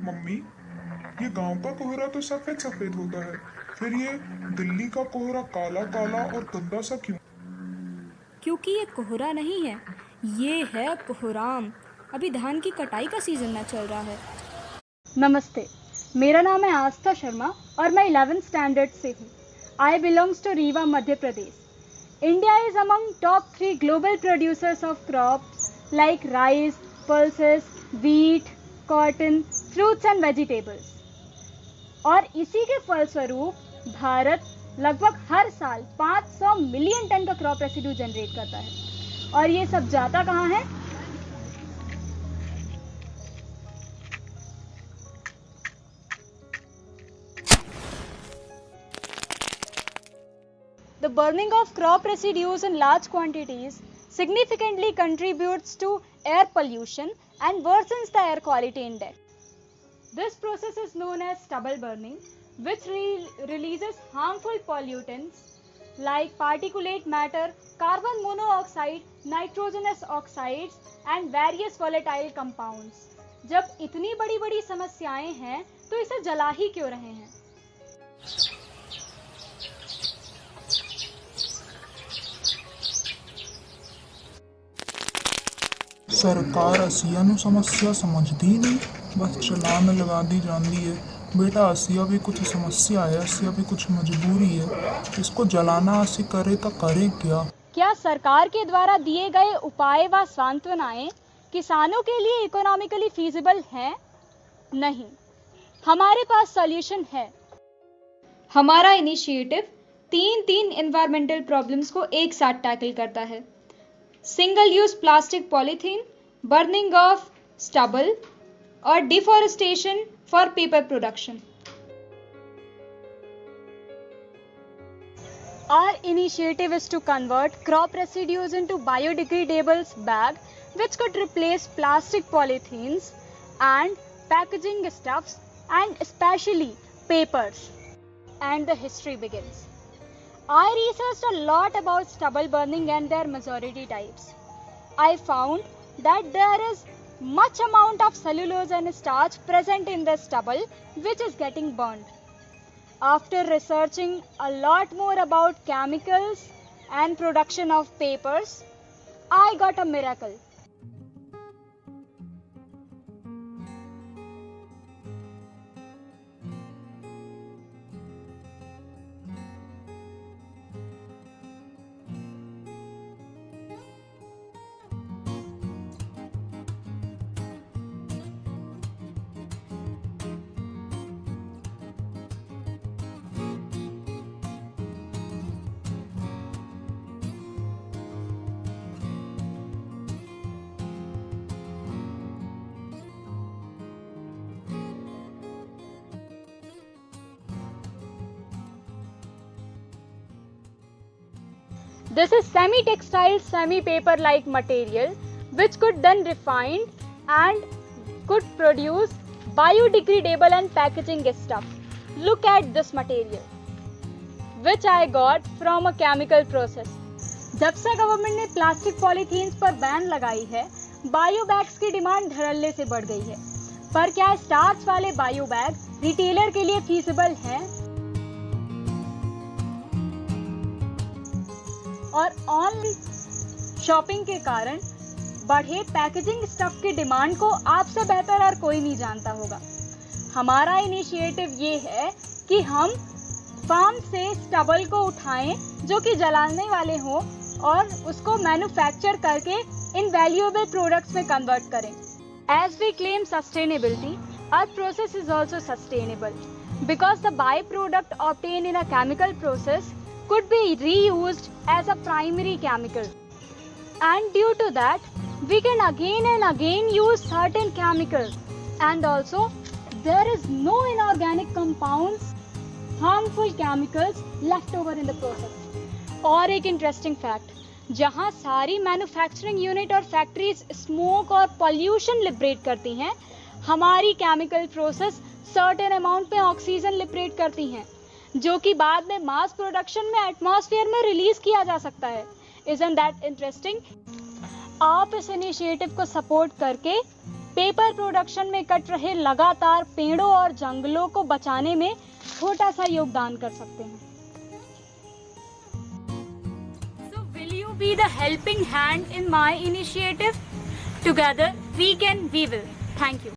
Mummy, ये गांव का कोहरा तो सफेद सफेद होता है, फिर ये दिल्ली का कोहरा काला काला और गंदा सा क्यों? क्योंकि ये कोहरा नहीं है, ये है कोहराम। अभी धान की कटाई का सीजन ना चल रहा है। नमस्ते, मेरा नाम है आस्था शर्मा और मैं 11th स्टैंडर्ड से हूँ। I belongs to Rewa, Madhya Pradesh. India is among top 3 global producers of crops like rice, pulses, wheat, cotton, fruits and vegetables. और इसी के फलस्वरूप भारत लगभग हर साल 500 मिलियन टन का क्रॉप रेसिड्यू जनरेट करता है। और ये सब जाता कहाँ है? The burning of crop residues in large quantities significantly contributes to air pollution and worsens the air quality index. This process is known as stubble burning, which releases harmful pollutants like particulate matter, carbon monoxide, nitrogenous oxides and various volatile compounds. जब इतनी बड़ी-बड़ी समस्याएं हैं तो इसे जला ही क्यों रहे हैं? सरकार असिया ਨੂੰ समस्या समझदी नहीं, बस चलान लगा दी जाती है। बेटा, असिया भी कुछ समस्या है, असिया भी कुछ मजबूरी है, इसको जलाना असी करे तो करें क्या सरकार के द्वारा दिए गए उपाय व सांत्वनाएं किसानों के लिए इकोनॉमिकली फीजिबल हैं? नहीं। हमारे पास सॉल्यूशन है। हमारा इनिशिएटिव तीन एनवायरमेंटल प्रॉब्लम्स को एक साथ टैकल करता है। Single use plastic polythene, burning of stubble और deforestation for paper production. Our initiative is to convert crop residues into biodegradable bag which could replace plastic polythenes and packaging stuffs and especially papers. And the history begins. I researched a lot about stubble burning and their majority types. I found that there is much amount of cellulose and starch present in the stubble which is getting burned. After researching a lot more about chemicals and production of papers, I got a miracle. This is semi-textile, semi-paper-like material which could then refined and could produce biodegradable and packaging stuff. Look at this material which I got from a chemical process. जब से government ने plastic polythenes पर ban लगाई है, bio bags की demand धड़ल्ले से बढ़ गई है। पर क्या स्टार्च वाले बायो बैग रिटेलर के लिए फीसिबल हैं? और ऑनलाइन शॉपिंग के कारण बढ़े पैकेजिंग स्टफ की डिमांड को आपसे बेहतर और कोई नहीं जानता होगा। हमारा इनिशिएटिव ये है कि हम फार्म से स्टबल को उठाएं जो कि जलाने वाले हों और उसको मैन्युफैक्चर करके इन वैल्यूएबल प्रोडक्ट्स में कन्वर्ट करें। As we claim sustainability, our process is also sustainable because the byproduct obtained in a chemical process could be reused as a primary chemical. And due to that, we can again and again use certain chemicals. And also, there is no inorganic compounds, harmful chemicals left over in the process. और एक interesting fact, जहाँ सारी manufacturing unit और factories smoke और pollution liberate करती हैं, हमारी chemical process certain amount में ऑक्सीजन लिबरेट करती हैं, जो कि बाद में मास प्रोडक्शन में एटमॉस्फेयर में रिलीज किया जा सकता है। Isn't that interesting? आप इस इनिशिएटिव को सपोर्ट करके पेपर प्रोडक्शन में कट रहे लगातार पेड़ों और जंगलों को बचाने में छोटा सा योगदान कर सकते हैं। So will you be the helping hand in my initiative? Together we can, we will. Thank you.